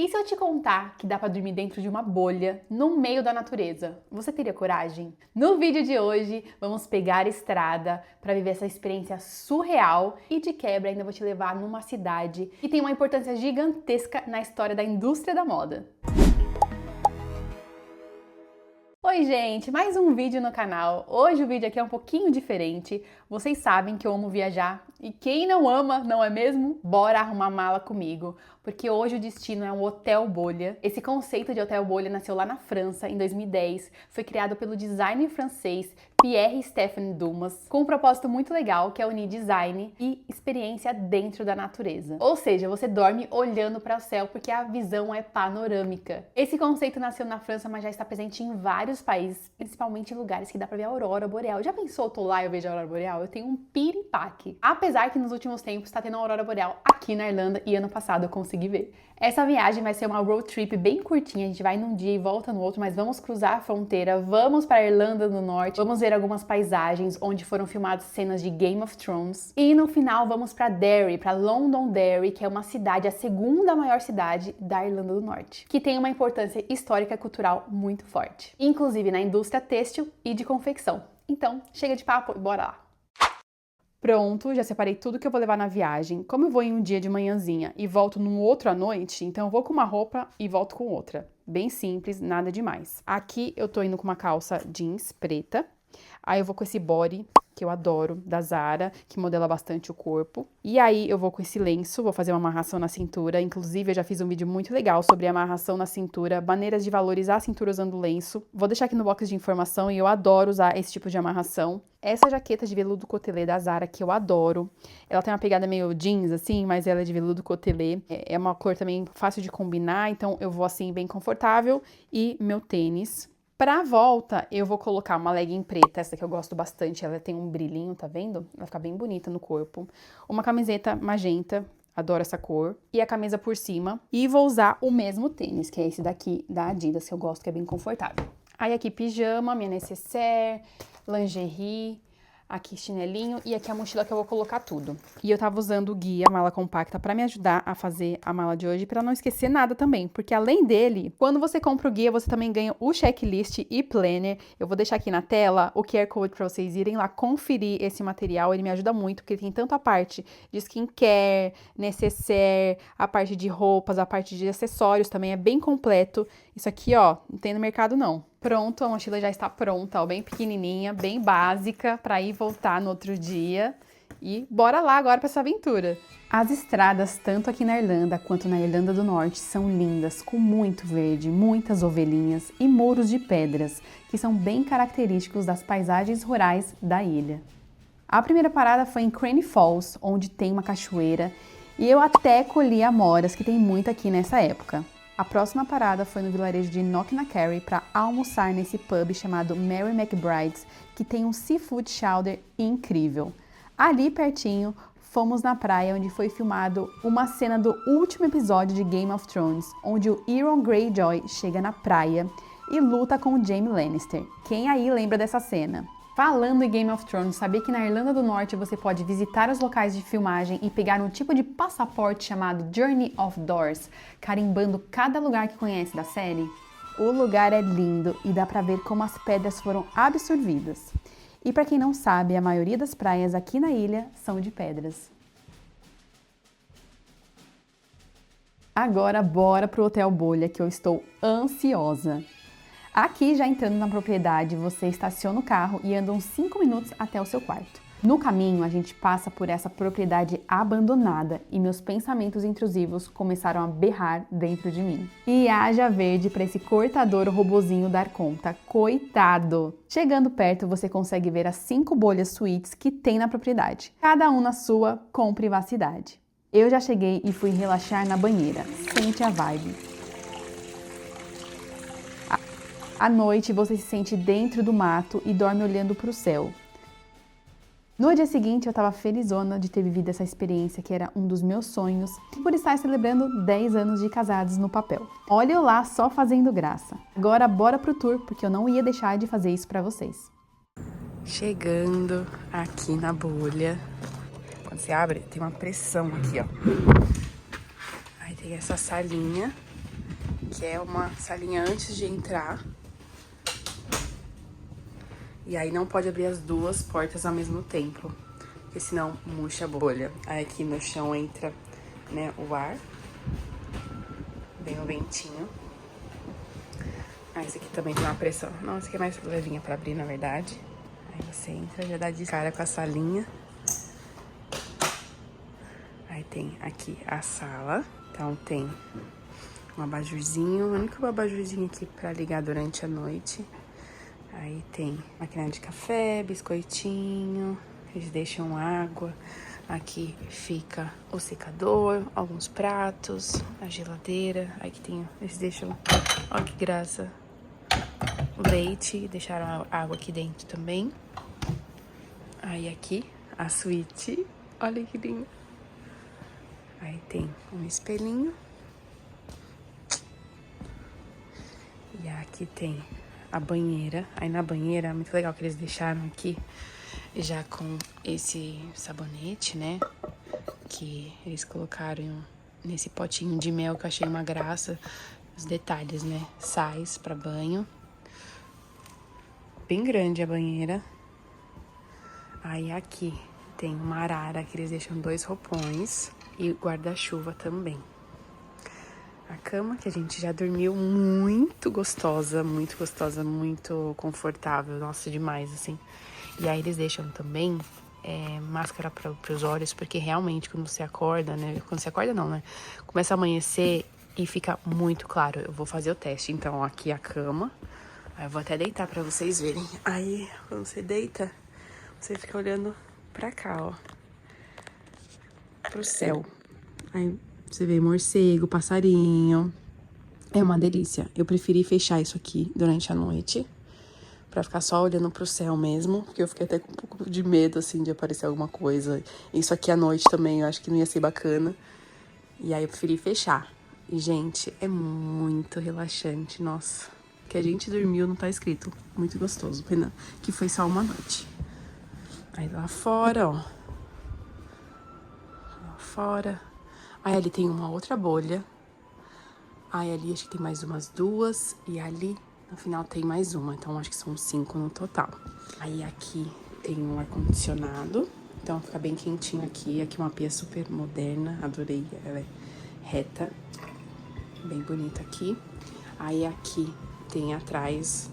E se eu te contar que dá pra dormir dentro de uma bolha, no meio da natureza? Você teria coragem? No vídeo de hoje, vamos pegar a estrada para viver essa experiência surreal e de quebra ainda vou te levar numa cidade que tem uma importância gigantesca na história da indústria da moda. Oi gente, mais um vídeo no canal. Hoje o vídeo aqui é um pouquinho diferente. Vocês sabem que eu amo viajar e quem não ama, não é mesmo? Bora arrumar mala comigo, porque hoje o destino é um hotel bolha. Esse conceito de hotel bolha nasceu lá na França em 2010. Foi criado pelo designer francês Pierre-Stéphane Dumas, com um propósito muito legal, que é unir design e experiência dentro da natureza. Ou seja, você dorme olhando para o céu porque a visão é panorâmica. Esse conceito nasceu na França, mas já está presente em vários países, principalmente em lugares que dá para ver a aurora boreal. Já pensou, eu tô lá e eu vejo a aurora boreal? Eu tenho um piripaque. Apesar que nos últimos tempos está tendo a aurora boreal aqui na Irlanda e ano passado eu consegui ver. Essa viagem vai ser uma road trip bem curtinha, a gente vai num dia e volta no outro, mas vamos cruzar a fronteira, vamos para a Irlanda do Norte, vamos ver algumas paisagens onde foram filmadas cenas de Game of Thrones e no final vamos para Derry, para Londonderry, que é uma cidade, a segunda maior cidade da Irlanda do Norte, que tem uma importância histórica e cultural muito forte, inclusive na indústria têxtil e de confecção. Então, chega de papo e bora lá! Pronto, já separei tudo que eu vou levar na viagem. Como eu vou em um dia de manhãzinha e volto num outro à noite, então eu vou com uma roupa e volto com outra. Bem simples, nada demais. Aqui eu tô indo com uma calça jeans preta. Aí eu vou com esse body, que eu adoro, da Zara, que modela bastante o corpo. E aí eu vou com esse lenço, vou fazer uma amarração na cintura. Inclusive, eu já fiz um vídeo muito legal sobre amarração na cintura, maneiras de valorizar a cintura usando lenço. Vou deixar aqui no box de informação e eu adoro usar esse tipo de amarração. Essa jaqueta de veludo cotelê da Zara, que eu adoro. Ela tem uma pegada meio jeans, assim, mas ela é de veludo cotelê. É uma cor também fácil de combinar, então eu vou assim, bem confortável. E meu tênis. Pra volta, eu vou colocar uma legging preta, essa que eu gosto bastante, ela tem um brilhinho, tá vendo? Ela fica bem bonita no corpo. Uma camiseta magenta, adoro essa cor. E a camisa por cima. E vou usar o mesmo tênis, que é esse daqui da Adidas, que eu gosto, que é bem confortável. Aí aqui pijama, minha nécessaire, lingerie, aqui chinelinho e aqui a mochila que eu vou colocar tudo. E eu tava usando o guia Mala Compacta pra me ajudar a fazer a mala de hoje, pra não esquecer nada também, porque além dele, quando você compra o guia, você também ganha o checklist e planner. Eu vou deixar aqui na tela o QR Code pra vocês irem lá conferir esse material, ele me ajuda muito, porque ele tem tanto a parte de skincare, necessaire, a parte de roupas, a parte de acessórios também, é bem completo. Isso aqui, ó, não tem no mercado não. Pronto, a mochila já está pronta, ó, bem pequenininha, bem básica, para ir voltar no outro dia. E bora lá agora para essa aventura. As estradas, tanto aqui na Irlanda quanto na Irlanda do Norte, são lindas, com muito verde, muitas ovelhinhas e muros de pedras, que são bem característicos das paisagens rurais da ilha. A primeira parada foi em Crane Falls, onde tem uma cachoeira, e eu até colhi amoras, que tem muito aqui nessa época. A próxima parada foi no vilarejo de Knocknacarry para almoçar nesse pub chamado Mary McBride's, que tem um seafood chowder incrível. Ali pertinho, fomos na praia onde foi filmado uma cena do último episódio de Game of Thrones, onde o Euron Greyjoy chega na praia e luta com o Jaime Lannister. Quem aí lembra dessa cena? Falando em Game of Thrones, sabia que na Irlanda do Norte você pode visitar os locais de filmagem e pegar um tipo de passaporte chamado Journey of Doors, carimbando cada lugar que conhece da série? O lugar é lindo e dá pra ver como as pedras foram absorvidas. E pra quem não sabe, a maioria das praias aqui na ilha são de pedras. Agora bora pro Hotel Bolha, que eu estou ansiosa. Aqui, já entrando na propriedade, você estaciona o carro e anda uns 5 minutos até o seu quarto. No caminho, a gente passa por essa propriedade abandonada e meus pensamentos intrusivos começaram a berrar dentro de mim. E haja verde para esse cortador robozinho dar conta, coitado! Chegando perto, você consegue ver as 5 bolhas suítes que tem na propriedade, cada um na sua, com privacidade. Eu já cheguei e fui relaxar na banheira, sente a vibe. À noite, você se sente dentro do mato e dorme olhando para o céu. No dia seguinte, eu estava felizona de ter vivido essa experiência que era um dos meus sonhos e por estar celebrando 10 anos de casados no papel. Olha eu lá só fazendo graça. Agora bora pro tour, porque eu não ia deixar de fazer isso para vocês. Chegando aqui na bolha. Quando você abre, tem uma pressão aqui, ó. Aí tem essa salinha. que é uma salinha antes de entrar. E aí não pode abrir as duas portas ao mesmo tempo, porque senão murcha a bolha. Aí aqui no chão entra, né, o ar, vem o ventinho. Aí esse aqui também tem uma pressão. Não, esse aqui é mais levinha pra abrir, na verdade. Aí você entra, já dá de cara com a salinha. Aí tem aqui a sala, então tem um abajurzinho, o único abajurzinho aqui pra ligar durante a noite. Aí tem máquina de café, biscoitinho, eles deixam água. Aqui fica o secador, alguns pratos, a geladeira. Aí que tem, eles deixam, olha que graça, o leite, deixaram a água aqui dentro também. Aí aqui a suíte, olha que lindo. Aí tem um espelhinho. E aqui tem a banheira. Aí na banheira, é muito legal que eles deixaram aqui já com esse sabonete, né? Que eles colocaram nesse potinho de mel que eu achei uma graça. Os detalhes, né? Sais pra banho. Bem grande a banheira. Aí aqui tem uma arara que eles deixam 2 roupões e guarda-chuva também. A cama, que a gente já dormiu, muito gostosa, muito confortável. Nossa, demais, assim. E aí eles deixam também máscara para os olhos, porque realmente quando você acorda, né? Quando você acorda não, né? Começa a amanhecer e fica muito claro. Eu vou fazer o teste. Então, aqui a cama. Aí eu vou até deitar para vocês verem. Aí, quando você deita, você fica olhando pra cá, ó. Pro céu. Aí você vê morcego, passarinho. É uma delícia. Eu preferi fechar isso aqui durante a noite, pra ficar só olhando pro céu mesmo, porque eu fiquei até com um pouco de medo, assim, de aparecer alguma coisa. Isso aqui à noite também, eu acho que não ia ser bacana. E aí eu preferi fechar. E, gente, é muito relaxante, nossa. Que a gente dormiu, não tá escrito. Muito gostoso, pena que foi só uma noite. Aí lá fora, ó. Lá fora. Aí ali tem uma outra bolha. Aí ali acho que tem mais umas 2. E ali no final tem mais uma. Então acho que são 5 no total. Aí aqui tem um ar-condicionado. Então fica bem quentinho aqui. Aqui uma pia super moderna. Adorei. Ela é reta. Bem bonita aqui. Aí aqui tem atrás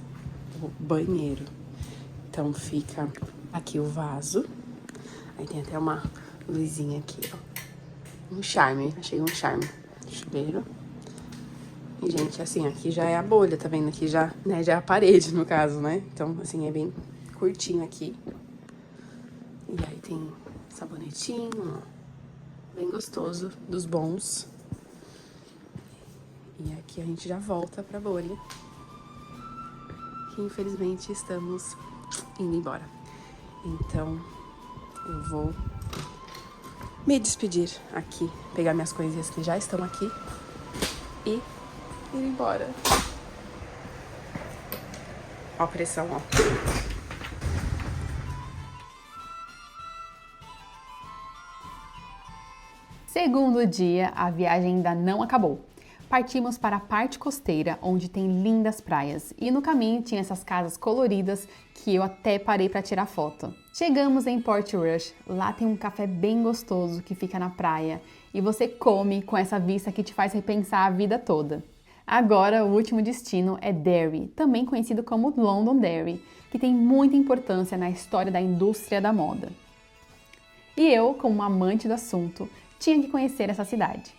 o banheiro. Então fica aqui o vaso. Aí tem até uma luzinha aqui, ó. Um charme, achei um charme. Chuveiro. E, gente, assim, aqui já é a bolha, tá vendo? Aqui já, né, já é a parede, no caso, né? Então, assim, é bem curtinho aqui. E aí tem sabonetinho, ó. Bem gostoso, dos bons. E aqui a gente já volta pra bolha. Que, infelizmente, estamos indo embora. Então, eu vou me despedir aqui, pegar minhas coisinhas que já estão aqui e ir embora. Ó a pressão, ó. Segundo dia, a viagem ainda não acabou. Partimos para a parte costeira, onde tem lindas praias, e no caminho tinha essas casas coloridas que eu até parei para tirar foto. Chegamos em Portrush, lá tem um café bem gostoso que fica na praia, e você come com essa vista que te faz repensar a vida toda. Agora, o último destino é Derry, também conhecido como Londonderry, que tem muita importância na história da indústria da moda. E eu, como uma amante do assunto, tinha que conhecer essa cidade.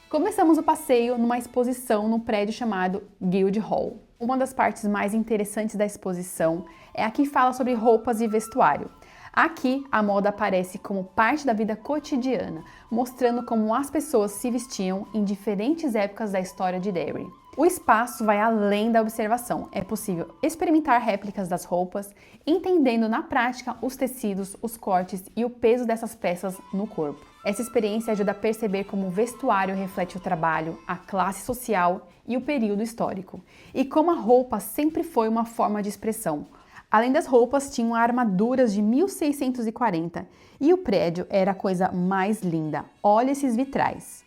Começamos o passeio numa exposição no prédio chamado Guildhall. Uma das partes mais interessantes da exposição é a que fala sobre roupas e vestuário. Aqui, a moda aparece como parte da vida cotidiana, mostrando como as pessoas se vestiam em diferentes épocas da história de Derry. O espaço vai além da observação. É possível experimentar réplicas das roupas, entendendo na prática os tecidos, os cortes e o peso dessas peças no corpo. Essa experiência ajuda a perceber como o vestuário reflete o trabalho, a classe social e o período histórico, e como a roupa sempre foi uma forma de expressão. Além das roupas, tinham armaduras de 1640 e o prédio era a coisa mais linda. Olha esses vitrais!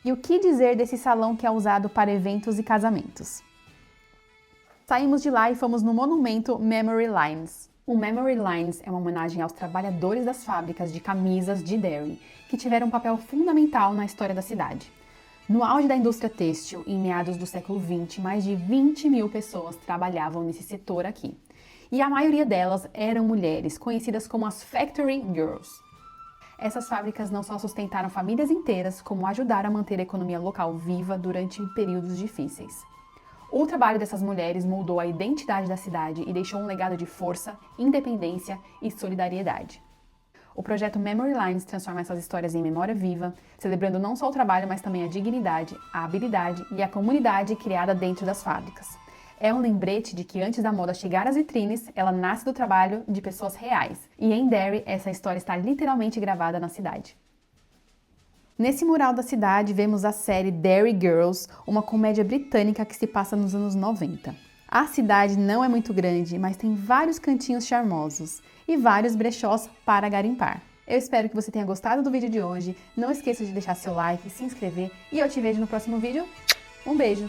E o que dizer desse salão que é usado para eventos e casamentos? Saímos de lá e fomos no monumento Memory Lines. O Memory Lines é uma homenagem aos trabalhadores das fábricas de camisas de Derry, que tiveram um papel fundamental na história da cidade. No auge da indústria têxtil, em meados do século XX, mais de 20 mil pessoas trabalhavam nesse setor aqui. E a maioria delas eram mulheres, conhecidas como as Factory Girls. Essas fábricas não só sustentaram famílias inteiras, como ajudaram a manter a economia local viva durante períodos difíceis. O trabalho dessas mulheres moldou a identidade da cidade e deixou um legado de força, independência e solidariedade. O projeto Memory Lines transforma essas histórias em memória viva, celebrando não só o trabalho, mas também a dignidade, a habilidade e a comunidade criada dentro das fábricas. É um lembrete de que antes da moda chegar às vitrines, ela nasce do trabalho de pessoas reais. E em Derry, essa história está literalmente gravada na cidade. Nesse mural da cidade, vemos a série Derry Girls, uma comédia britânica que se passa nos anos 90. A cidade não é muito grande, mas tem vários cantinhos charmosos e vários brechós para garimpar. Eu espero que você tenha gostado do vídeo de hoje. Não esqueça de deixar seu like, se inscrever e eu te vejo no próximo vídeo. Um beijo!